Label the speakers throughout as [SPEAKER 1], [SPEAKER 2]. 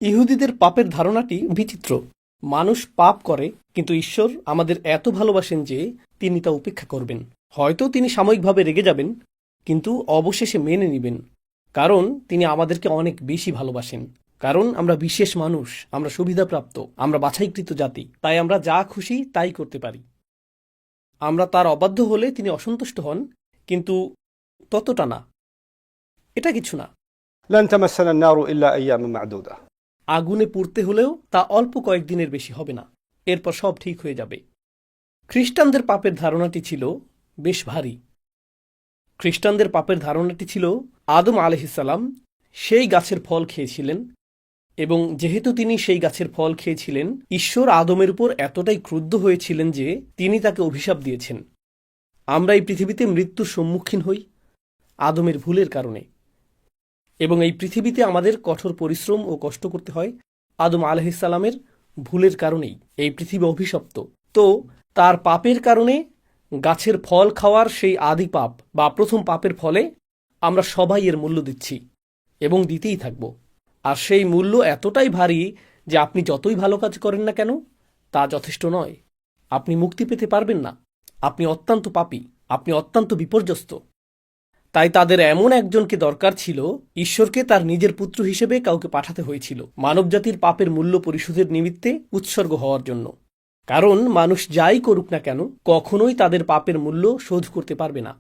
[SPEAKER 1] ইহুদিদের পাপের ধারণাটি বিচিত্র। মানুষ পাপ করে, কিন্তু ঈশ্বর আমাদের এত ভালোবাসেন যে তিনি তা উপেক্ষা করবেন। হয়তো তিনি সাময়িকভাবে রেগে যাবেন, কিন্তু অবশেষে মেনে নিবেন, কারণ তিনি আমাদেরকে অনেক বেশি ভালোবাসেন। কারণ আমরা বিশেষ মানুষ, আমরা সুবিধাপ্রাপ্ত, আমরা বাছাইকৃত জাতি, তাই আমরা যা খুশি তাই করতে পারি। আমরা তার অবাধ্য হলে তিনি অসন্তুষ্ট হন, কিন্তু ততটা না। এটা কিছু না।
[SPEAKER 2] لن تمسنا النار إلا أياما معدودة।
[SPEAKER 1] আগুনে পুড়তে হলেও তা অল্প কয়েকদিনের বেশি হবে না, এরপর সব ঠিক হয়ে যাবে। খ্রিস্টানদের পাপের ধারণাটি ছিল বেশ ভারী। খ্রিস্টানদের পাপের ধারণাটি ছিল আদম আলাইহিসসালাম সেই গাছের ফল খেয়েছিলেন, এবং যেহেতু তিনি সেই গাছের ফল খেয়েছিলেন, ঈশ্বর আদমের উপর এতটাই ক্রুদ্ধ হয়েছিলেন যে তিনি তাকে অভিশাপ দিয়েছেন। আমরা এই পৃথিবীতে মৃত্যুর সম্মুখীন হই আদমের ভুলের কারণে, এবং এই পৃথিবীতে আমাদের কঠোর পরিশ্রম ও কষ্ট করতে হয় আদম আলাইহিসসালামের ভুলের কারণেই। এই পৃথিবী অভিশপ্ত। তো তার পাপের কারণে গাছের ফল খাওয়ার সেই আদি পাপ বা প্রথম পাপের ফলে আমরা সবাই এর মূল্য দিচ্ছি এবং দিতেই থাকব। আর সেই মূল্য এতটাই ভারী যে আপনি যতই ভালো কাজ করেন না কেন তা যথেষ্ট নয়। আপনি মুক্তি পেতে পারবেন না। আপনি অত্যন্ত পাপী, আপনি অত্যন্ত বিপর্যস্ত। তাই তাদের এমন একজনকে দরকার ছিল, ঈশ্বরকে তার নিজের পুত্র হিসেবে কাউকে পাঠাতে হয়েছিল মানবজাতির পাপের মূল্য পরিশোধের নিমিত্তে উৎসর্গ হওয়ার জন্য। কারণ মানুষ যাই করুক না কেন কখনোই তাদের পাপের মূল্য শোধ করতে পারবে না।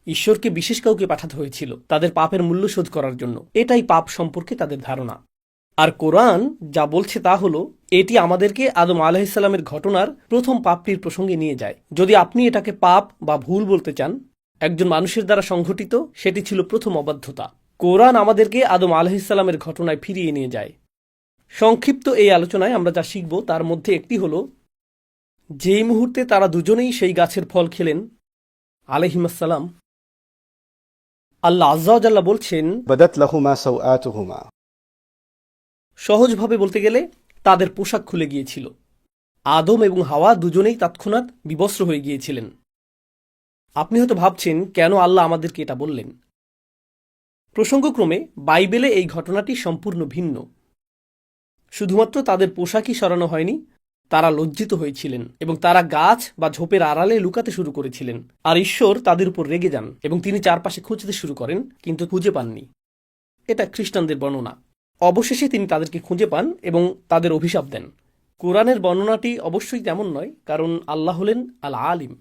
[SPEAKER 1] ঈশ্বরকে বিশেষ কাউকে পাঠাতে হয়েছিল তাদের পাপের মূল্য শোধ করার জন্য। এটাই পাপ সম্পর্কে তাদের ধারণা। আর কোরআন যা বলছে তা হলো, এটি আমাদেরকে আদম আলাইহিসসালামের ঘটনার প্রথম পাপটির প্রসঙ্গে নিয়ে যায়। যদি আপনি এটাকে পাপ বা ভুল বলতে চান একজন মানুষের দ্বারা সংঘটিত, সেটি ছিল প্রথম অবাধ্যতা। কোরআন আমাদেরকে আদম আলাইহিসসালামের ঘটনায় ফিরিয়ে নিয়ে যায়। সংক্ষিপ্ত এই আলোচনায় আমরা যা শিখব তার মধ্যে একটি হলো, যেই মুহূর্তে তারা দুজনেই সেই গাছের ফল খেলেন আলাইহিমাসসালাম, আল্লাহ আজ্জা ওয়া জাল্লা বলছেন,
[SPEAKER 2] بدت لهما سوآتهما।
[SPEAKER 1] সহজভাবে বলতে গেলে তাদের পোশাক খুলে গিয়েছিল। আদম এবং হাওয়া দুজনেই তৎক্ষণাৎ বিবস্ত্র হয়ে গিয়েছিলেন। আপনি হয়তো ভাবছেন কেন আল্লাহ আমাদেরকে এটা বললেন। প্রসঙ্গক্রমে বাইবেলে এই ঘটনাটি সম্পূর্ণ ভিন্ন। শুধুমাত্র তাদের পোশাকই সরানো হয়নি, তারা লজ্জিত হয়েছিলেন এবং তারা গাছ বা ঝোপের আড়ালে লুকাতে শুরু করেছিলেন। আর ঈশ্বর তাদের উপর রেগে যান এবং তিনি চারপাশে খুঁজতে শুরু করেন, কিন্তু খুঁজে পাননি। এটা খ্রিস্টানদের বর্ণনা। অবশেষে তিনি তাদেরকে খুঁজে পান এবং তাদের অভিশাপ দেন। কোরআনের বর্ণনাটি অবশ্যই তেমন নয়, কারণ আল্লাহ হলেন আল আলিম।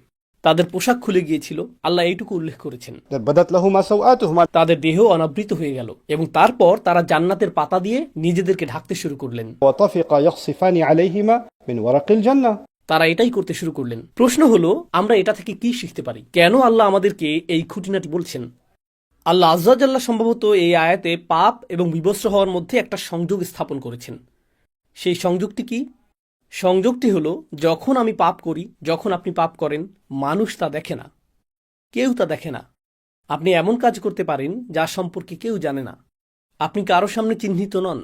[SPEAKER 1] তাদের পোশাক খুলে গিয়েছিল, আল্লাহ এইটুকু উল্লেখ করেছেন।
[SPEAKER 2] بدت لهما سوآتهما।
[SPEAKER 1] তাদের দেহ অনাবৃত হয়ে গেল এবং তারপর তারা জান্নাতের পাতা দিয়ে নিজেদেরকে ঢাকতে শুরু করলেন।
[SPEAKER 2] وطفقا يخصفان عليهما من ورق الجنة।
[SPEAKER 1] তারা এটাই করতে শুরু করলেন। প্রশ্ন হলো, আমরা এটা থেকে কি শিখতে পারি? কেন আল্লাহ আমাদেরকে এই খুঁটিনাটি বলছেন? আল্লাহ আজ্জা ওয়া জাল্লা সম্ভবত এই আয়াতে পাপ এবং বিবস্ত্র হওয়ার মধ্যে একটা সংযোগ স্থাপন করেছেন। সেই সংযোগটি কি? সংযোগটি হলো, যখন আমি পাপ করি, যখন আপনি পাপ করেন, মানুষ তা দেখে না, কেউ তা দেখে না। আপনি এমন কাজ করতে পারেন যা সম্পর্কে কেউ জানে না। আপনি কারো সামনে চিহ্নিত নন,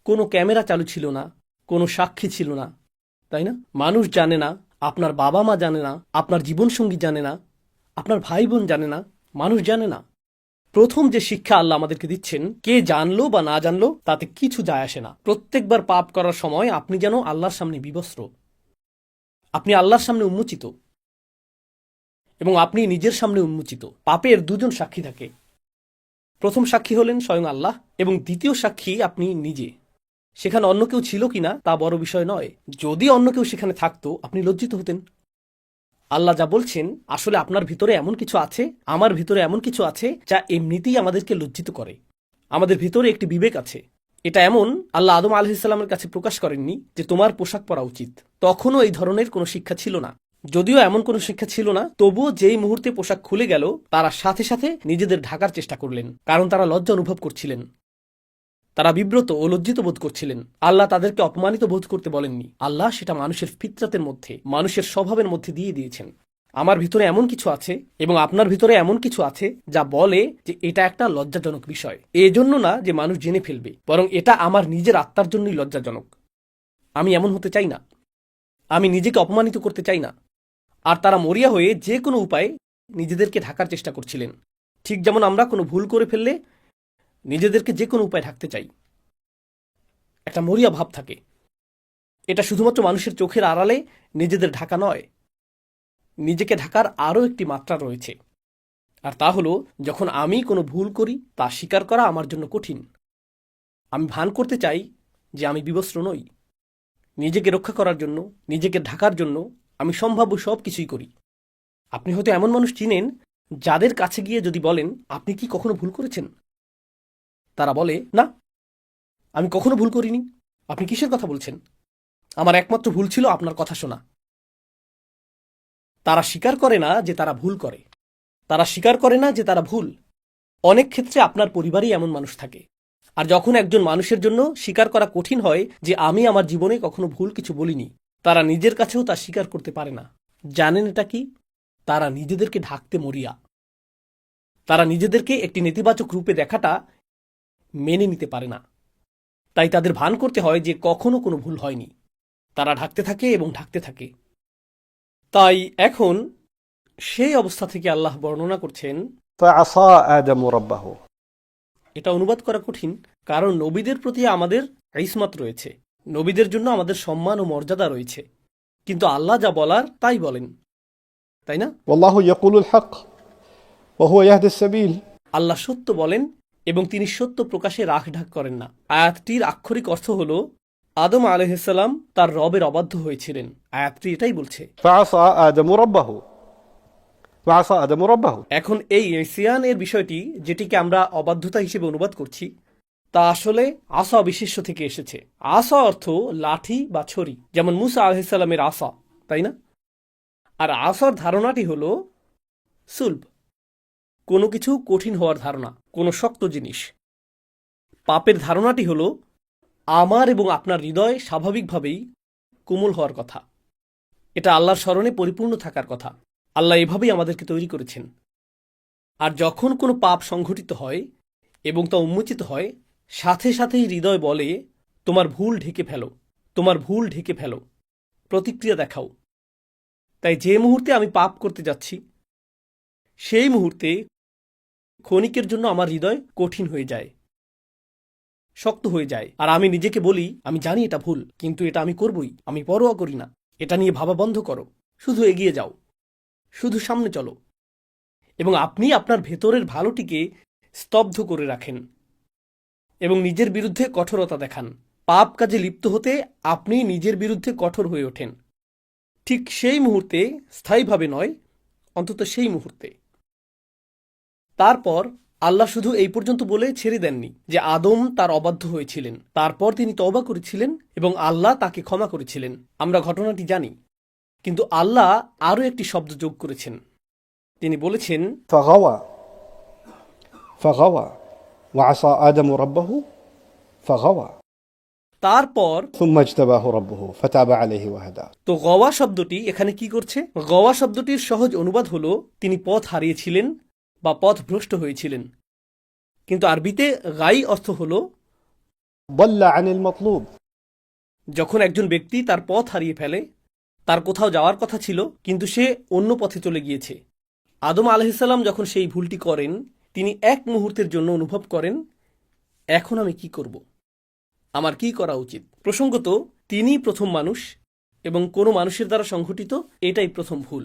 [SPEAKER 1] কোনো ক্যামেরা চালু ছিল না, কোনো সাক্ষী ছিল না, তাই না? মানুষ জানে না, আপনার বাবা মা জানে না, আপনার জীবনসঙ্গী জানে না, আপনার ভাই বোন জানে না, মানুষ জানে না। প্রথম যে শিক্ষা আল্লাহ আমাদেরকে দিচ্ছেন, কে জানলো বা না জানলো তাতে কিছু যায় আসে না। প্রত্যেকবার পাপ করার সময় আপনি যেন আল্লাহর সামনে বিবস্ত্র, আপনি আল্লাহর সামনে উন্মোচিত, এবং আপনি নিজের সামনে উন্মোচিত। পাপের দুজন সাক্ষী থাকে। প্রথম সাক্ষী হলেন স্বয়ং আল্লাহ, এবং দ্বিতীয় সাক্ষী আপনি নিজে। সেখানে অন্য কেউ ছিল কিনা তা বড় বিষয় নয়। যদি অন্য কেউ সেখানে থাকতো আপনি লজ্জিত হতেন। আল্লাহ যা বলছেন, আসলে আপনার ভিতরে এমন কিছু আছে, আমার ভিতরে এমন কিছু আছে যা এমনিতেই আমাদেরকে লজ্জিত করে। আমাদের ভিতরে একটি বিবেক আছে। এটা এমন, আল্লাহ আদম আলাইহিসসালামের কাছে প্রকাশ করেননি যে তোমার পোশাক পরা উচিত। তখনও এই ধরনের কোনো শিক্ষা ছিল না। যদিও এমন কোনো শিক্ষা ছিল না, তবুও যেই মুহূর্তে পোশাক খুলে গেল তারা সাথে সাথে নিজেদের ঢাকার চেষ্টা করলেন, কারণ তারা লজ্জা অনুভব করছিলেন। তারা বিব্রত ও লজ্জিত বোধ করছিলেন। আল্লাহ তাদেরকে অপমানিত বোধ করতে বলেননি। আল্লাহ সেটা মানুষের ফিতরাতের মধ্যে, মানুষের স্বভাবের মধ্যে দিয়ে দিয়েছেন। আমার ভিতরে এমন কিছু আছে এবং আপনার ভিতরে এমন কিছু আছে যা বলে যে এটা একটা লজ্জাজনক বিষয়। এজন্য না যে মানুষ জেনে ফেলবে, বরং এটা আমার নিজের আত্মার জন্যই লজ্জাজনক। আমি এমন হতে চাই না, আমি নিজেকে অপমানিত করতে চাই না। আর তারা মরিয়া হয়ে যে কোনো উপায়ে নিজেদেরকে ঢাকার চেষ্টা করছিলেন, ঠিক যেমন আমরা কোনো ভুল করে ফেললে নিজেদেরকে যে কোনো উপায়ে ঢাকতে চাই। একটা মরিয়া ভাব থাকে। এটা শুধুমাত্র মানুষের চোখের আড়ালে নিজেদের ঢাকা নয়, নিজেকে ঢাকার আরও একটি মাত্রা রয়েছে। আর তা হলো, যখন আমি কোনো ভুল করি তা স্বীকার করা আমার জন্য কঠিন। আমি ভান করতে চাই যে আমি বিবস্ত্র নই। নিজেকে রক্ষা করার জন্য, নিজেকে ঢাকার জন্য আমি সম্ভাব্য সব কিছুই করি। আপনি হয়তো এমন মানুষ চিনেন যাদের কাছে গিয়ে যদি বলেন, আপনি কি কখনো ভুল করেছেন, তারা বলে, না, আমি কখনো ভুল করিনি। আপনি কিসের কথা বলছেন? আমার একমাত্র ভুল ছিল আপনার কথা শোনা। তারা স্বীকার করে না যে তারা ভুল করে। তারা স্বীকার করে না যে তারা ভুল। অনেক ক্ষেত্রে আপনার পরিবারেই এমন মানুষ থাকে। আর যখন একজন মানুষের জন্য স্বীকার করা কঠিন হয় যে আমি আমার জীবনে কখনো ভুল কিছু বলিনি, তারা নিজের কাছেও তা স্বীকার করতে পারে না। জানেন এটা কি? তারা নিজেদেরকে ঢাকতে মরিয়া। তারা নিজেদেরকে একটি নেতিবাচক রূপে দেখাটা মেনে নিতে পারে না। তাই তাদের ভান করতে হয় যে কখনো কোনো ভুল হয়নি। তারা ঢাকতে থাকে এবং ঢাকতে থাকে। তাই এখন সেই অবস্থা থেকে আল্লাহ বর্ণনা করছেন,
[SPEAKER 2] فعصى آدم ربه।
[SPEAKER 1] এটা অনুবাদ করা কঠিন, কারণ নবীদের প্রতি আমাদের ইসমাত রয়েছে, নবীদের জন্য আমাদের সম্মান ও মর্যাদা রয়েছে। কিন্তু আল্লাহ যা বলার তাই বলেন, তাই না?
[SPEAKER 2] والله يقول الحق وهو يهدي السبيل।
[SPEAKER 1] আল্লাহ সত্য বলেন এবং তিনি সত্য প্রকাশে রাখ ঢাক করেন না। আয়াতটির আক্ষরিক অর্থ হল, আদম আলাইহিসসালাম তার রবের অবাধ্য হয়েছিলেন। আয়াতটি এটাই বলছে।
[SPEAKER 2] فعصى آدم ربه فعصى آدم ربه।
[SPEAKER 1] এখন এই ইসিয়ান এর বিষয়টি, যেটিকে আমরা অবাধ্যতা হিসেবে অনুবাদ করছি, তা আসলে আসা বিশেষ্য থেকে এসেছে। আসা অর্থ লাঠি বা ছড়ি, যেমন মুসা আলাইহিসসালামের আসা, তাই না? আর আসার ধারণাটি হল সুলভ, কোনো কিছু কঠিন হওয়ার ধারণা, কোনো শক্ত জিনিস। পাপের ধারণাটি হল আমার এবং আপনার হৃদয় স্বাভাবিকভাবেই কোমল হওয়ার কথা। এটা আল্লাহর স্মরণে পরিপূর্ণ থাকার কথা। আল্লাহ এভাবেই আমাদেরকে তৈরি করেছেন। আর যখন কোনো পাপ সংঘটিত হয় এবং তা উন্মোচিত হয়, সাথে সাথেই হৃদয় বলে, তোমার ভুল ঢেকে ফেলো, তোমার ভুল ঢেকে ফেলো, প্রতিক্রিয়া দেখাও। তাই যে মুহূর্তে আমি পাপ করতে যাচ্ছি, সেই মুহূর্তে ক্ষণিকের জন্য আমার হৃদয় কঠিন হয়ে যায়, শক্ত হয়ে যায়। আর আমি নিজেকে বলি, আমি জানি এটা ভুল, কিন্তু এটা আমি করবই, আমি পরোয়া করি না। এটা নিয়ে ভাবা বন্ধ করো, শুধু এগিয়ে যাও, শুধু সামনে চলো। এবং আপনি আপনার ভেতরের ভালোটিকে স্তব্ধ করে রাখেন এবং নিজের বিরুদ্ধে কঠোরতা দেখান। পাপ কাজে লিপ্ত হতে আপনি নিজের বিরুদ্ধে কঠোর হয়ে ওঠেন। ঠিক সেই মুহূর্তে, স্থায়ীভাবে নয়, অন্তত সেই মুহূর্তে। তারপর আল্লাহ শুধু এই পর্যন্ত বলে ছেড়ে দেননি যে আদম তার অবাধ্য হয়েছিলেন। তারপর তিনি তওবা করেছিলেন এবং আল্লাহ তাকে ক্ষমা করেছিলেন। আমরা ঘটনাটি জানি, কিন্তু আল্লাহ আরও একটি শব্দ যোগ করেছেন। তিনি বলেছেন,
[SPEAKER 2] فغوى فغوى وعصى آدم ربه فغوى
[SPEAKER 1] তারপর।
[SPEAKER 2] ثم اجتباه ربه فتاب عليه وهدى।
[SPEAKER 1] তো গওয়া শব্দটি এখানে কি করছে? গওয়া শব্দটির সহজ অনুবাদ হল তিনি পথ হারিয়েছিলেন বা পথ ভ্রষ্ট হয়েছিলেন। কিন্তু আরবিতে গাই অর্থ হল
[SPEAKER 2] ضل عن المطلوب।
[SPEAKER 1] যখন একজন ব্যক্তি তার পথ হারিয়ে ফেলে, তার কোথাও যাওয়ার কথা ছিল কিন্তু সে অন্য পথে চলে গিয়েছে। আদম আলাইহিসসালাম যখন সেই ভুলটি করেন, তিনি এক মুহূর্তের জন্য অনুভব করেন, এখন আমি কি করব, আমার কি করা উচিত। প্রসঙ্গত, তিনিই প্রথম মানুষ এবং কোনো মানুষের দ্বারা সংঘটিত এটাই প্রথম ভুল।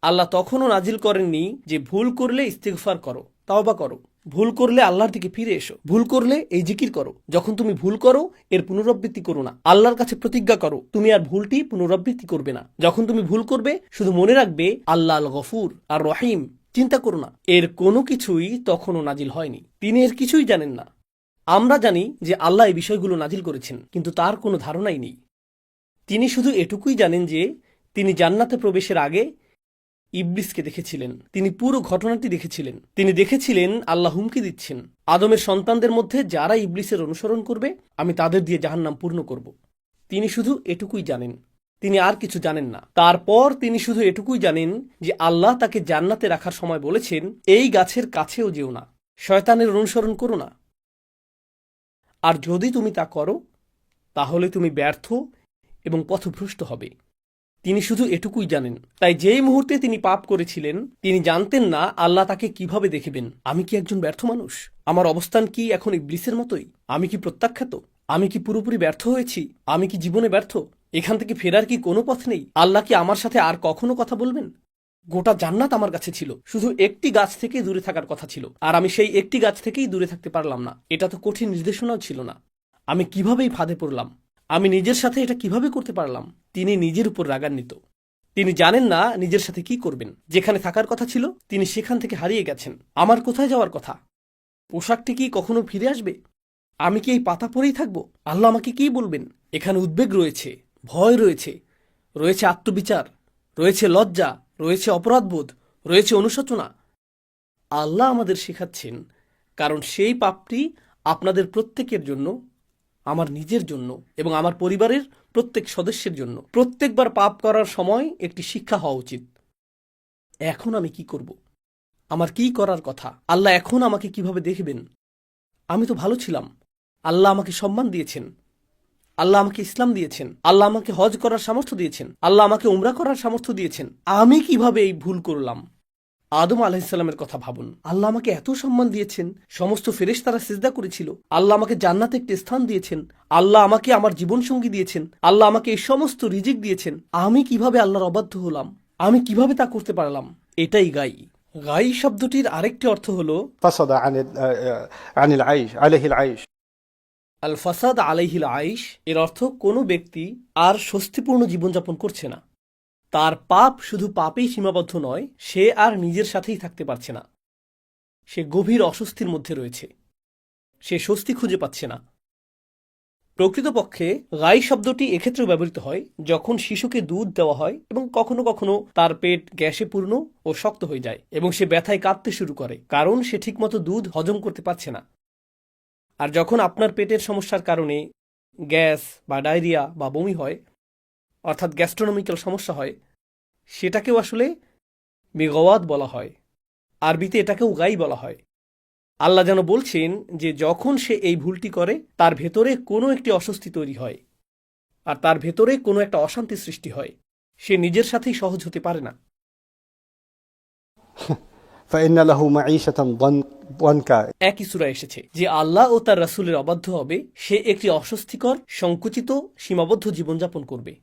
[SPEAKER 1] আল্লাহ তখনও নাজিল করেননি যে ভুল করলে ইস্তিগফার করো, তাওবা করো, ভুল করলে আল্লাহর দিকে ফিরে এসো, ভুল করলে এই জিকির করো। যখন তুমি ভুল করো, এর পুনরাবৃত্তি করো না। আল্লাহর কাছে প্রতিজ্ঞা করো তুমি আর ভুলটি পুনরাবৃত্তি করবে না। যখন তুমি ভুল করবে, শুধু মনে রাখবে আল্লাহ আল গফুর আর রহিম, চিন্তা করো না। এর কোনো কিছুই তখনও নাজিল হয়নি। তিনি এর কিছুই জানেন না। আমরা জানি যে আল্লাহ এই বিষয়গুলো নাজিল করেছেন, কিন্তু তার কোনো ধারণাই নেই। তিনি শুধু এটুকুই জানেন যে তিনি জান্নাতে প্রবেশের আগে ইবলিসকে দেখেছিলেন। তিনি পুরো ঘটনাটি দেখেছিলেন। তিনি দেখেছিলেন আল্লাহ হুমকি দিচ্ছেন, আদমের সন্তানদের মধ্যে যারা ইবলিসের অনুসরণ করবে, আমি তাদের দিয়ে জাহান্নাম পূর্ণ করব। তিনি শুধু এটুকুই জানেন, তিনি আর কিছু জানেন না। তারপর তিনি শুধু এটুকুই জানেন যে আল্লাহ তাকে জান্নাতে রাখার সময় বলেছেন, এই গাছের কাছেও যেও না, শয়তানের অনুসরণ করো না। আর যদি তুমি তা করো, তাহলে তুমি ব্যর্থ এবং পথভ্রষ্ট হবে। তিনি শুধু এটুকুই জানেন। তাই যেই মুহূর্তে তিনি পাপ করেছিলেন, তিনি জানতেন না আল্লাহ তাকে কিভাবে দেখবেন। আমি কি একজন ব্যর্থ মানুষ? আমার অবস্থান কি এখন ইবলিসের মতোই? আমি কি প্রত্যাখ্যাত? আমি কি পুরোপুরি ব্যর্থ হয়েছি? আমি কি জীবনে ব্যর্থ? এখান থেকে ফেরার কি কোনো পথ নেই? আল্লাহ কি আমার সাথে আর কখনো কথা বলবেন? গোটা জান্নাত আমার কাছে ছিল, শুধু একটি গাছ থেকে দূরে থাকার কথা ছিল, আর আমি সেই একটি গাছ থেকেই দূরে থাকতে পারলাম না। এটা তো কঠিন নির্দেশনাও ছিল না। আমি কিভাবে এই ফাঁদে পড়লাম? আমি নিজের সাথে এটা কিভাবে করতে পারলাম? তিনি নিজের উপর রাগান্বিত। তিনি জানেন না নিজের সাথে কি করবেন। যেখানে থাকার কথা ছিল তিনি সেখান থেকে হারিয়ে গেছেন। আমার কোথায় যাওয়ার কথা? পোশাকটি কি কখনো ফিরে আসবে? আমি কি এই পাতা পরেই থাকব? আল্লাহ আমাকে কি বলবেন? এখানে উদ্বেগ রয়েছে, ভয় রয়েছে, রয়েছে আত্মবিচার, রয়েছে লজ্জা, রয়েছে অপরাধবোধ, রয়েছে অনুশোচনা। আল্লাহ আমাদের শেখাচ্ছেন, কারণ সেই পাপটি আপনাদের প্রত্যেকের জন্য, আমার নিজের জন্য এবং আমার পরিবারের প্রত্যেক সদস্যের জন্য। প্রত্যেকবার পাপ করার সময় একটি শিক্ষা হওয়া উচিত। এখন আমি কি করব? আমার কি করার কথা? আল্লাহ এখন আমাকে কিভাবে দেখবেন? আমি তো ভালো ছিলাম। আল্লাহ আমাকে সম্মান দিয়েছেন। আল্লাহ আমাকে ইসলাম দিয়েছেন। আল্লাহ আমাকে হজ করার সামর্থ্য দিয়েছেন। আল্লাহ আমাকে উমরা করার সামর্থ্য দিয়েছেন। আমি কিভাবে এই ভুল করলাম? আদম আলাইহিসসালামের কথা ভাবুন। আল্লাহ আমাকে এত সম্মান দিয়েছেন, সমস্ত ফেরেশতারা সিজদা করেছিল। আল্লাহ আমাকে জান্নাতে একটি স্থান দিয়েছেন। আল্লাহ আমাকে আমার জীবনসঙ্গী দিয়েছেন। আল্লাহ আমাকে এই সমস্ত রিজিক দিয়েছেন। আমি কিভাবে আল্লাহর অবাধ্য হলাম? আমি কিভাবে তা করতে পারলাম? এটাই গাই। গাই শব্দটির আরেকটি অর্থ হলো
[SPEAKER 2] فصد عن العيش عليه العيش.
[SPEAKER 1] আল ফাসাদ আলাইহিল আইশ। এর অর্থ কোনো ব্যক্তি আর স্বস্তিপূর্ণ জীবনযাপন করছে না। তার পাপ শুধু পাপেই সীমাবদ্ধ নয়, সে আর নিজের সাথেই থাকতে পারছে না। সে গভীর অস্বস্তির মধ্যে রয়েছে। সে স্বস্তি খুঁজে পাচ্ছে না। প্রকৃতপক্ষে গাই শব্দটি এক্ষেত্রেও ব্যবহৃত হয় যখন শিশুকে দুধ দেওয়া হয় এবং কখনো কখনো তার পেট গ্যাসে পূর্ণ ও শক্ত হয়ে যায় এবং সে ব্যথায় কাঁপতে শুরু করে, কারণ সে ঠিকমতো দুধ হজম করতে পারছে না। আর যখন আপনার পেটের সমস্যার কারণে গ্যাস বা ডায়রিয়া বা বমি হয়, অর্থাৎ গ্যাস্ট্রোনমিক্যাল সমস্যা হয়, সেটাকেও আসলে মিগওয়াত বলা হয়। আরবিতে এটাকেও গাই বলা হয়। আল্লাহ যেন বলছেন যে যখন সে এই ভুলটি করে, তার ভেতরে কোনো একটি অস্বস্তি তৈরি হয় আর তার ভেতরে কোনো একটা অশান্তি সৃষ্টি হয়। সে নিজের সাথেই সহজ হতে পারে না।
[SPEAKER 2] فإن له معيشة ضنكا.
[SPEAKER 1] একই সূরা এসেছে যে আল্লাহ ও তার রাসূলের অবাধ্য হবে, সে একটি অস্বস্তিকর, সংকুচিত, সীমাবদ্ধ জীবনযাপন করবে।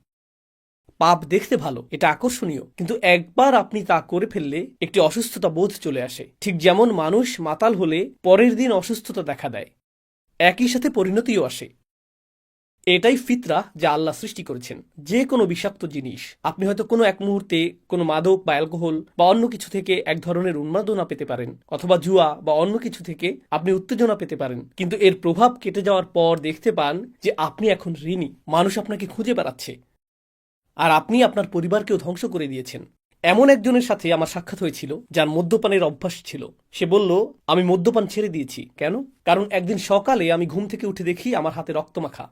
[SPEAKER 1] পাপ দেখতে ভালো, এটা আকর্ষণীয়, কিন্তু একবার আপনি তা করে ফেললে একটি অসুস্থতা বোধ চলে আসে। ঠিক যেমন মানুষ মাতাল হলে পরের দিন অসুস্থতা দেখা দেয়, একই সাথে পরিণতিও আসে। এটাই ফিতরা যা আল্লাহ সৃষ্টি করেছেন। যে কোনো বিষাক্ত জিনিস, আপনি হয়তো কোনো এক মুহূর্তে কোনো মাদক বা অ্যালকোহল বা অন্য কিছু থেকে এক ধরনের উন্মাদনা পেতে পারেন, অথবা জুয়া বা অন্য কিছু থেকে আপনি উত্তেজনা পেতে পারেন, কিন্তু এর প্রভাব কেটে যাওয়ার পর দেখতে পান যে আপনি এখন ঋণী। মানুষ আপনাকে খুঁজে বেড়াচ্ছে, আর আপনি আপনার পরিবারকেও ধ্বংস করে দিয়েছেন। এমন একজনের সাথে আমার সাক্ষাৎ হয়েছিল যার মদ্যপানের অভ্যাস ছিল। সে বলল, আমি মদ্যপান ছেড়ে দিয়েছি। কেন? কারণ একদিন সকালে আমি ঘুম থেকে উঠে দেখি আমার হাতে রক্তমাখা,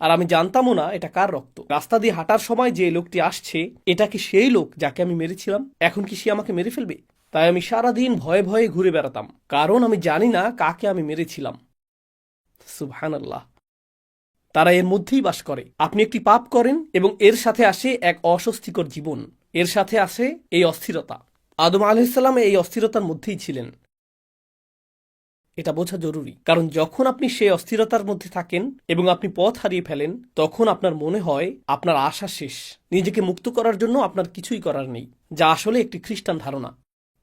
[SPEAKER 1] আর আমি জানতামও না এটা কার রক্ত। রাস্তা দিয়ে হাঁটার সময় যে লোকটি আসছে, এটা কি সেই লোক যাকে আমি মেরেছিলাম? এখন কি সে আমাকে মেরে ফেলবে? তাই আমি সারাদিন ভয়ে ভয়ে ঘুরে বেড়াতাম, কারণ আমি জানি না কাকে আমি মেরেছিলাম। সুবহানাল্লাহ। তারা এর মধ্যেই বাস করে। আপনি একটি পাপ করেন এবং এর সাথে আসে এক অস্বস্তিকর জীবন, এর সাথে আসে এই অস্থিরতা। আদম আলাইহিসসালাম এই অস্থিরতার মধ্যেই ছিলেন। এটা বোঝা জরুরি, কারণ যখন আপনি সেই অস্থিরতার মধ্যে থাকেন এবং আপনি পথ হারিয়ে ফেলেন, তখন আপনার মনে হয় আপনার আশা শেষ। নিজেকে মুক্ত করার জন্য আপনার কিছুই করার নেই, যা আসলে একটি খ্রিস্টান ধারণা।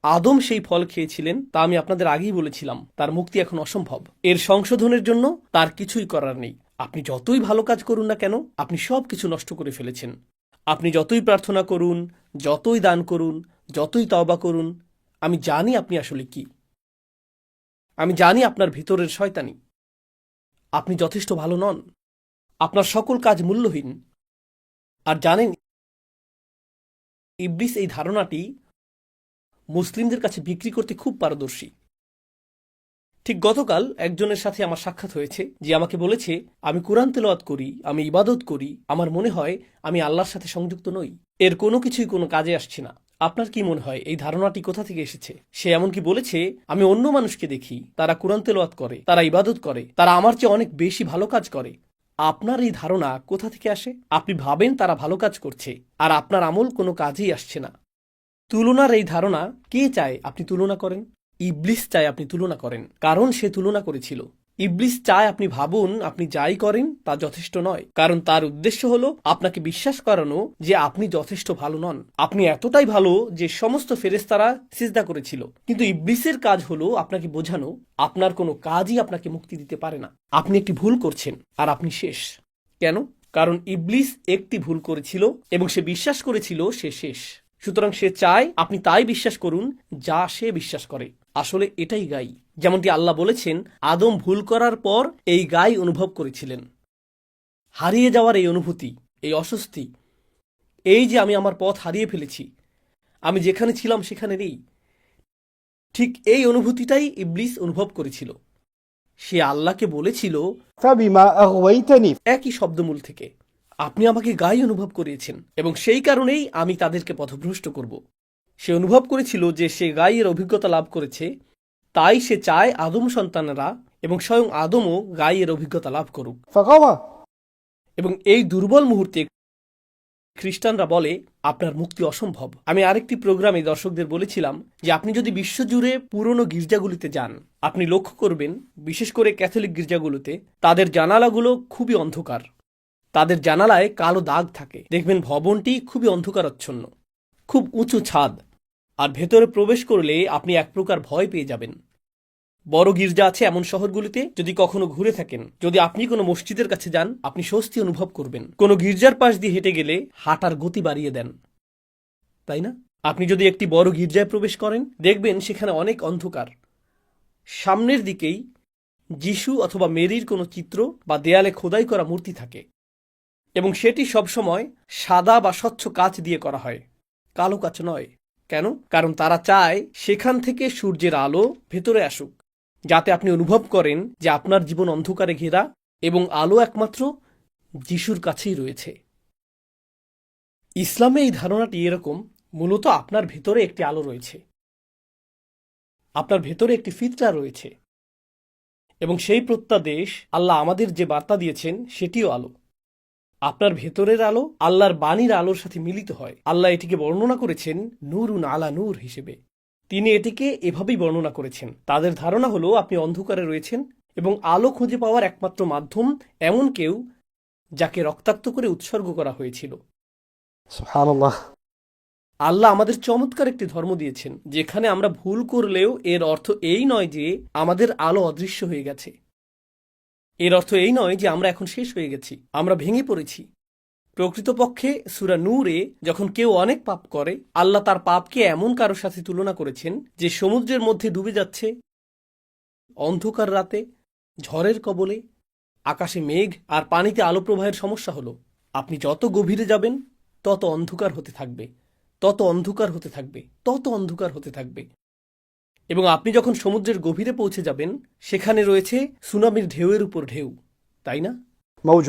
[SPEAKER 1] আদম সেই ফল খেয়েছিলেন, তা আমি আপনাদের আগেই বলেছিলাম। তার মুক্তি এখন অসম্ভব। এর সংশোধনের জন্য তার কিছুই করার নেই। আপনি যতই ভালো কাজ করুন না কেন, আপনি সব কিছু নষ্ট করে ফেলেছেন। আপনি যতই প্রার্থনা করুন, যতই দান করুন, যতই তওবা করুন, আমি জানি আপনি আসলে কি। আমি জানি আপনার ভিতরের শয়তানি। আপনি যথেষ্ট ভালো নন। আপনার সকল কাজ মূল্যহীন। আর জানেন, ইবলিস এই ধারণাটি মুসলিমদের কাছে বিক্রি করতে খুব পারদর্শী। ঠিক গতকাল একজনের সাথে আমার সাক্ষাৎ হয়েছে, যে আমাকে বলেছে, আমি কুরআন তেলাওয়াত করি, আমি ইবাদত করি, আমার মনে হয় আমি আল্লাহর সাথে সংযুক্ত নই। এর কোনো কিছুই কোনো কাজে আসছে না। আপনার কি মনে হয় এই ধারণাটি কোথা থেকে এসেছে? সে এমনকি বলেছে, আমি অন্য মানুষকে দেখি, তারা কুরআন তেলাওয়াত করে, তারা ইবাদত করে, তারা আমার চেয়ে অনেক বেশি ভালো কাজ করে। আপনার এই ধারণা কোথা থেকে আসে? আপনি ভাবেন তারা ভালো কাজ করছে, আর আপনার আমল কোনো কাজেই আসছে না। তুলনার এই ধারণা কে চায় আপনি তুলনা করেন? ইবলিস চায় আপনি তুলনা করেন, কারণ সে তুলনা করেছিল। ইবলিস চায় আপনি ভাবুন আপনি যাই করেন তা যথেষ্ট নয়, কারণ তার উদ্দেশ্য হলো আপনাকে বিশ্বাস করানো যে আপনি যথেষ্ট ভালো নন। আপনি এতটাই ভালো যে সমস্ত ফেরেশতারা সিজদা করেছিল। কিন্তু ইবলিসের কাজ হলো আপনাকে বোঝানো আপনার কোনো কাজই আপনাকে মুক্তি দিতে পারে না। আপনি একটি ভুল করছেন আর আপনি শেষ। কেন? কারণ ইবলিস একটি ভুল করেছিল এবং সে বিশ্বাস করেছিল সে শেষ। সুতরাং সে চায় আপনি তাই বিশ্বাস করুন যা সে বিশ্বাস করে। আসলে এটাই গাই। যেমনটি আল্লাহ বলেছেন, আদম ভুল করার পর এই গাই অনুভব করেছিলেন। হারিয়ে যাওয়ার এই অনুভূতি, এই অস্বস্তি, এই যে আমি আমার পথ হারিয়ে ফেলেছি, আমি যেখানে ছিলাম সেখানে নেই, ঠিক এই অনুভূতিটাই ইবলিস অনুভব করেছিল। সে আল্লাহকে বলেছিল
[SPEAKER 2] فبما أغويتني
[SPEAKER 1] একই শব্দমূল থেকে, আপনি আমাকে গাই অনুভব করিয়েছেন এবং সেই কারণেই আমি তাদেরকে পথভ্রষ্ট করব। সে অনুভব করেছিল যে সে গাইয়ের অভিজ্ঞতা লাভ করেছে, তাই সে চায় আদম সন্তানেরা এবং স্বয়ং আদমও গাইয়ের অভিজ্ঞতা লাভ করুক।
[SPEAKER 2] فغوى
[SPEAKER 1] এবং এই দুর্বল মুহূর্তে খ্রিস্টানরা বলে আপনার মুক্তি অসম্ভব। আমি আরেকটি প্রোগ্রামে দর্শকদের বলেছিলাম যে আপনি যদি বিশ্বজুড়ে পুরনো গির্জাগুলিতে যান, আপনি লক্ষ্য করবেন বিশেষ করে ক্যাথলিক গির্জাগুলোতে তাদের জানালাগুলো খুবই অন্ধকার। তাদের জানালায় কালো দাগ থাকে। দেখবেন ভবনটি খুবই অন্ধকারাচ্ছন্ন, খুব উঁচু ছাদ, আর ভেতরে প্রবেশ করলে আপনি এক প্রকার ভয় পেয়ে যাবেন। বড় গির্জা আছে এমন শহরগুলিতে যদি কখনো ঘুরে থাকেন, যদি আপনি কোনো মসজিদের কাছে যান, আপনি স্বস্তি অনুভব করবেন। কোনো গির্জার পাশ দিয়ে হেঁটে গেলে হাঁটার গতি বাড়িয়ে দেন, তাই না? আপনি যদি একটি বড় গির্জায় প্রবেশ করেন, দেখবেন সেখানে অনেক অন্ধকার। সামনের দিকেই যিশু অথবা মেরির কোনো চিত্র বা দেয়ালে খোদাই করা মূর্তি থাকে এবং সেটি সবসময় সাদা বা স্বচ্ছ কাচ দিয়ে করা হয়, কালো কাচ নয়। কেন? কারণ তারা চায় সেখান থেকে সূর্যের আলো ভেতরে আসুক, যাতে আপনি অনুভব করেন যে আপনার জীবন অন্ধকারে ঘেরা এবং আলো একমাত্র যিশুর কাছেই রয়েছে। ইসলামে এই ধারণাটি এরকম, মূলত আপনার ভেতরে একটি আলো রয়েছে, আপনার ভেতরে একটি ফিতরা রয়েছে এবং সেই প্রত্যাদেশ আল্লাহ আমাদের যে বার্তা দিয়েছেন সেটিও আলো। আপনার ভেতরের আলো আল্লাহর বাণীর আলোর সাথে মিলিত হয়। আল্লাহ এটিকে বর্ণনা করেছেন নূরুন আলা নূর হিসেবে। তিনি এটিকে এভাবেই বর্ণনা করেছেন। তাদের ধারণা হলো আপনি অন্ধকারে রয়েছেন এবং আলো খুঁজে পাওয়ার একমাত্র মাধ্যম এমন কেউ যাকে রক্তাক্ত করে উৎসর্গ করা হয়েছিল।
[SPEAKER 2] সুবহানাল্লাহ।
[SPEAKER 1] আল্লাহ আমাদের চমৎকার একটি ধর্ম দিয়েছেন যেখানে আমরা ভুল করলেও এর অর্থ এই নয় যে আমাদের আলো অদৃশ্য হয়ে গেছে। এর অর্থ এই নয় যে আমরা এখন শেষ হয়ে গেছি, আমরা ভেঙে পড়েছি। প্রকৃতপক্ষে সূরা নূরে যখন কেউ অনেক পাপ করে, আল্লাহ তার পাপকে এমন কারোর সাথে তুলনা করেছেন যে সমুদ্রের মধ্যে ডুবে যাচ্ছে অন্ধকার রাতে, ঝড়ের কবলে, আকাশে মেঘ আর পানিতে আলো প্রবাহের সমস্যা হলো আপনি যত গভীরে যাবেন তত অন্ধকার হতে থাকবে, তত অন্ধকার হতে থাকবে, তত অন্ধকার হতে থাকবে। এবং আপনি যখন সমুদ্রের গভীরে পৌঁছে যাবেন, সেখানে রয়েছে সুনামির ঢেউয়ের উপর ঢেউ, তাই না?
[SPEAKER 2] موج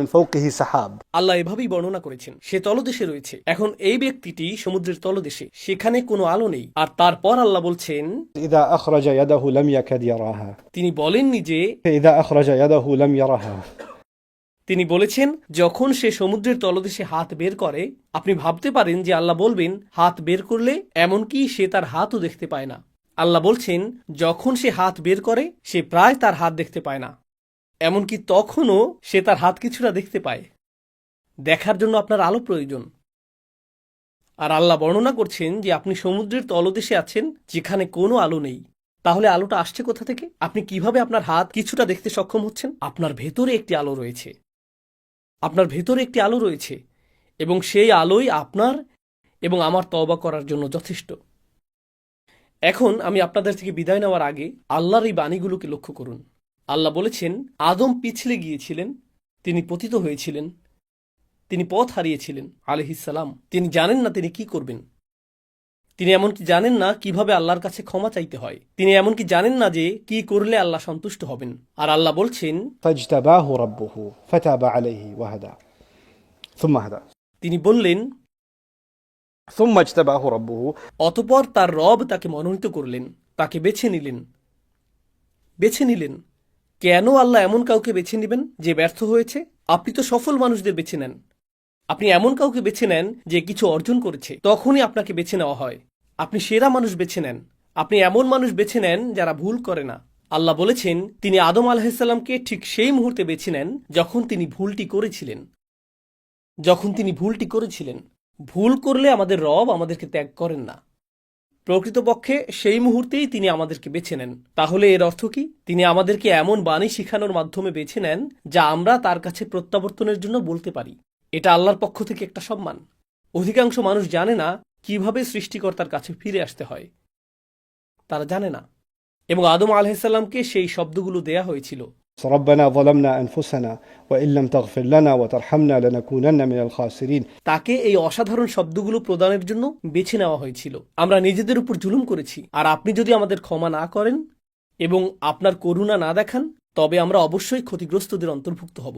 [SPEAKER 2] من فوقه سحاب।
[SPEAKER 1] আল্লাহ এভাবেই বর্ণনা করেছেন। সে তলদেশে রয়েছে। এখন এই ব্যক্তিটি সমুদ্রের তলদেশে, সেখানে কোনো আলো নেই। আর তারপর আল্লাহ বলছেন,
[SPEAKER 2] إذا أخرج يده لم يكد يراها।
[SPEAKER 1] তিনি বলেননি যে,
[SPEAKER 2] إذا أخرج يده لم يرها।
[SPEAKER 1] তিনি বলেছেন যখন সে সমুদ্রের তলদেশে হাত বের করে, আপনি ভাবতে পারেন যে আল্লাহ বলবেন হাত বের করলে, এমনকি সে তার হাতও দেখতে পায় না। আল্লাহ বলছেন যখন সে হাত বের করে সে প্রায় তার হাত দেখতে পায় না, এমনকি তখনও সে তার হাত কিছুটা দেখতে পায়। দেখার জন্য আপনার আলো প্রয়োজন। আর আল্লাহ বর্ণনা করছেন যে আপনি সমুদ্রের তলদেশে আছেন যেখানে কোনো আলো নেই। তাহলে আলোটা আসছে কোথা থেকে? আপনি কিভাবে আপনার হাত কিছুটা দেখতে সক্ষম হচ্ছেন? আপনার ভেতরে একটি আলো রয়েছে, আপনার ভেতরে একটি আলো রয়েছে এবং সেই আলোই আপনার এবং আমার তওবা করার জন্য যথেষ্ট। এখন আমি আপনাদের থেকে বিদায় নেওয়ার আগে আল্লাহর এই বাণীগুলোকে লক্ষ্য করুন। আল্লাহ বলেছেন আদম পিছলে গিয়েছিলেন, তিনি পতিত হয়েছিলেন, তিনি পথ হারিয়েছিলেন আলাইহিস সালাম। তিনি জানেন না তিনি কি করবেন। তিনি এমনকি জানেন না কিভাবে আল্লাহর কাছে ক্ষমা চাইতে হয়। তিনি এমনকি জানেন না যে কি করলে আল্লাহ সন্তুষ্ট হবেন। আর আল্লাহ বলছেন
[SPEAKER 2] فاجتباه ربه فتاب عليه وهدى ثم هدى।
[SPEAKER 1] তিনি বললেন
[SPEAKER 2] ثم اجتباه ربه।
[SPEAKER 1] অতঃপর তার রব তাকে মনোনীত করলেন, তাকে বেছে নিলেন। বেছে নিলেন কেন? আল্লাহ এমন কাউকে বেছে নেবেন যে ব্যর্থ হয়েছে? আপনি তো সফল মানুষদের বেছে নেন। আপনি এমন কাউকে বেছে নেন যে কিছু অর্জন করেছে, তখনই আপনাকে বেছে নেওয়া হয়। আপনি সেরা মানুষ বেছে নেন। আপনি এমন মানুষ বেছে নেন যারা ভুল করে না। আল্লাহ বলেছেন তিনি আদম আলাইহিসসালামকে ঠিক সেই মুহূর্তে বেছে নেন যখন তিনি ভুলটি করেছিলেন। ভুল করলে আমাদের রব আমাদেরকে ত্যাগ করেন না, প্রকৃতপক্ষে সেই মুহূর্তেই তিনি আমাদেরকে বেছে নেন। তাহলে এর অর্থ কি? তিনি আমাদেরকে এমন বাণী শিখানোর মাধ্যমে বেছে নেন যা আমরা তার কাছে প্রত্যাবর্তনের জন্য বলতে পারি। এটা আল্লাহর পক্ষ থেকে একটা সম্মান। অধিকাংশ মানুষ জানে না কিভাবে সৃষ্টিকর্তার কাছে ফিরে আসতে হয়, তারা জানে না। এবং আদম আলাইহিসসালামকে সেই শব্দগুলো দেয়া হয়েছিল,
[SPEAKER 2] ربنا ظلمنا أنفسنا وإن لم تغفر لنا وترحمنا لنكونن من الخاسرين।
[SPEAKER 1] তাকে এই অসাধারণ শব্দগুলো প্রদানের জন্য বেছে নেওয়া হয়েছিল। আমরা নিজেদের উপর জুলুম করেছি, আর আপনি যদি আমাদের ক্ষমা না করেন এবং আপনার করুণা না দেখান, তবে আমরা অবশ্যই ক্ষতিগ্রস্তদের অন্তর্ভুক্ত হব।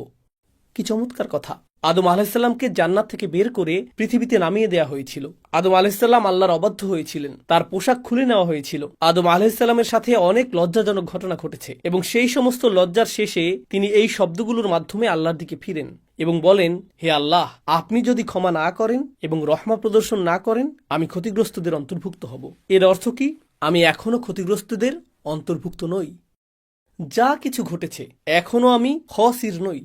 [SPEAKER 1] কি চমৎকার কথা! আদম আলাইহিসসালামকে জান্নাত থেকে বের করে পৃথিবীতে নামিয়ে দেয়া হয়েছিল। আদম আলাইহিসসালাম আল্লাহর অবাধ্য হয়েছিলেন, তার পোশাক খুলে নেওয়া হয়েছিল। আদম আলাইহিসসালামের সাথে অনেক লজ্জাজনক ঘটনা ঘটেছে, এবং সেই সমস্ত লজ্জার শেষে তিনি এই শব্দগুলোর মাধ্যমে আল্লাহর দিকে ফিরেন এবং বলেন, হে আল্লাহ, আপনি যদি ক্ষমা না করেন এবং রহমত প্রদর্শন না করেন, আমি ক্ষতিগ্রস্তদের অন্তর্ভুক্ত হব। এর অর্থ কি? আমি এখনো ক্ষতিগ্রস্তদের অন্তর্ভুক্ত নই। যা কিছু ঘটেছে, এখনো আমি খাসির নই,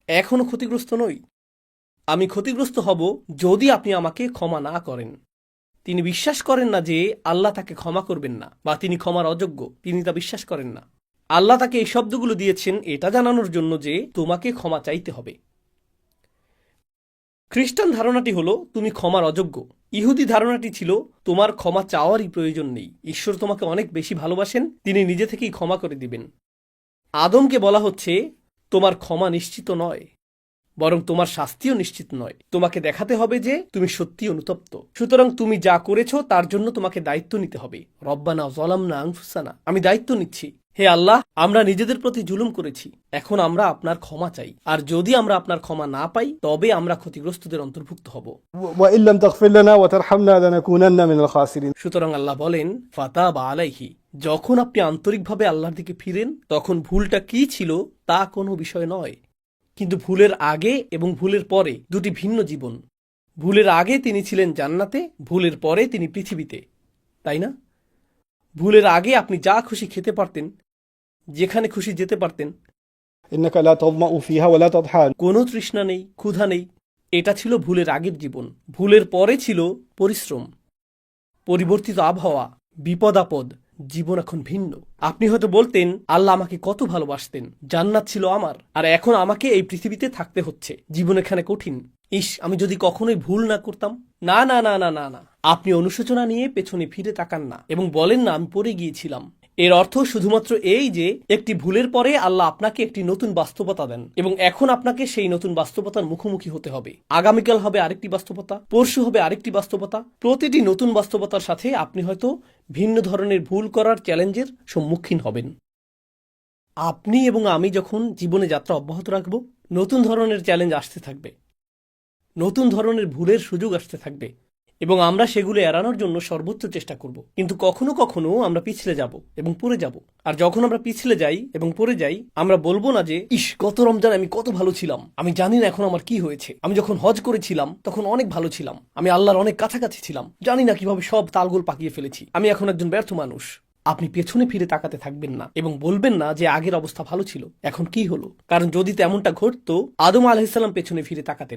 [SPEAKER 1] এখনো ক্ষতিগ্রস্ত নই। আমি ক্ষতিগ্রস্ত হব যদি আপনি আমাকে ক্ষমা না করেন। তিনি বিশ্বাস করেন না যে আল্লাহ তাকে ক্ষমা করবেন না, বা তিনি ক্ষমার অযোগ্য, তিনি তা বিশ্বাস করেন না। আল্লাহ তাকে এই শব্দগুলো দিয়েছেন এটা জানানোর জন্য যে তোমাকে ক্ষমা চাইতে হবে। খ্রিস্টান ধারণাটি হলো তুমি ক্ষমার অযোগ্য। ইহুদি ধারণাটি ছিল তোমার ক্ষমা চাওয়ারই প্রয়োজন নেই, ঈশ্বর তোমাকে অনেক বেশি ভালোবাসেন, তিনি নিজে থেকেই ক্ষমা করে দিবেন। আদমকে বলা হচ্ছে তোমার ক্ষমা নিশ্চিত নয়, বরং তোমার শাস্তিও নিশ্চিত নয়। তোমাকে দেখাতে হবে যে তুমি সত্যি অনুতপ্ত। সুতরাং তুমি যা করেছো তার জন্য তোমাকে দায়িত্ব নিতে হবে। রব্বানা যালামনা আনফুসানা, আমি দায়িত্ব নিচ্ছি। হে আল্লাহ, আমরা নিজেদের প্রতি জুলুম করেছি, এখন আমরা আপনার ক্ষমা চাই। আর যদি আমরা আপনার ক্ষমা না পাই, তবে আমরা ক্ষতিগ্রস্তদের অন্তর্ভুক্ত হব।
[SPEAKER 2] وإن لم تغفر لنا وترحمنا لنكونن من الخاسرين।
[SPEAKER 1] সুতরাং আল্লাহ বলেন, ফাতাবা আলাইহি, যখন আপনি আন্তরিকভাবে আল্লাহর দিকে ফিরেন, তখন ভুলটা কি ছিল তা কোনো বিষয় নয়। কিন্তু ভুলের আগে এবং ভুলের পরে দুটি ভিন্ন জীবন। ভুলের আগে তিনি ছিলেন জান্নাতে, ভুলের পরে তিনি পৃথিবীতে, তাই না? ভুলের আগে আপনি যা খুশি খেতে পারতেন, যেখানে খুশি যেতে পারতেন,
[SPEAKER 2] إنك لا تظمأ فيها ولا تضحى।
[SPEAKER 1] কোনো তৃষ্ণা নেই, ক্ষুধা নেই। এটা ছিল ভুলের আগের জীবন। ভুলের পরে ছিল পরিশ্রম, পরিবর্তিত আবহাওয়া, বিপদ আপদ। জীবন এখন ভিন্ন। আপনি হয়তো বলতেন, আল্লাহ আমাকে কত ভালোবাসতেন, জান্নাত ছিল আমার, আর এখন আমাকে এই পৃথিবীতে থাকতে হচ্ছে, জীবন এখানে কঠিন। ইস, আমি যদি কখনোই ভুল না করতাম। না না না না না না, আপনি অনুশোচনা নিয়ে পেছনে ফিরে তাকান না এবং বলেন না আমি পড়ে গিয়েছিলাম। এর অর্থ শুধুমাত্র এই যে একটি ভুলের পরে আল্লাহ আপনাকে একটি নতুন বাস্তবতা দেন, এবং এখন আপনাকে সেই নতুন বাস্তবতার মুখোমুখি হতে হবে। আগামীকাল হবে আরেকটি বাস্তবতা, পরশু হবে আরেকটি বাস্তবতা। প্রতিটি নতুন বাস্তবতার সাথে আপনি হয়তো ভিন্ন ধরনের ভুল করার চ্যালেঞ্জের সম্মুখীন হবেন। আপনি এবং আমি যখন জীবনে যাত্রা অব্যাহত রাখব, নতুন ধরনের চ্যালেঞ্জ আসতে থাকবে, নতুন ধরনের ভুলের সুযোগ আসতে থাকবে, এবং আমরা সেগুলো এড়ানোর জন্য সর্বোচ্চ চেষ্টা করব। কিন্তু কখনো কখনো আমরা পিছলে যাব এবং পড়ে যাব। আর যখন আমরা পিছলে যাই এবং পড়ে যাই, আমরা বলবো না যে ইস, গত রমজান আমি কত ভালো ছিলাম, আমি জানি না এখন আমার কি হয়েছে। আমি যখন হজ করেছিলাম তখন অনেক ভালো ছিলাম, আমি আল্লাহর অনেক কাছাকাছি ছিলাম, জানি না কিভাবে সব তালগোল পাকিয়ে ফেলেছি, আমি এখন একজন ব্যর্থ মানুষ। আপনি পেছনে ফিরে তাকাতে থাকবেন না এবং বলবেন না যে আগের অবস্থা ভালো ছিল, এখন কি হলো। কারণ যদি তেমনটা ঘটতো, আদম আলাইহিসসালাম পেছনে ফিরে তাকাতেন।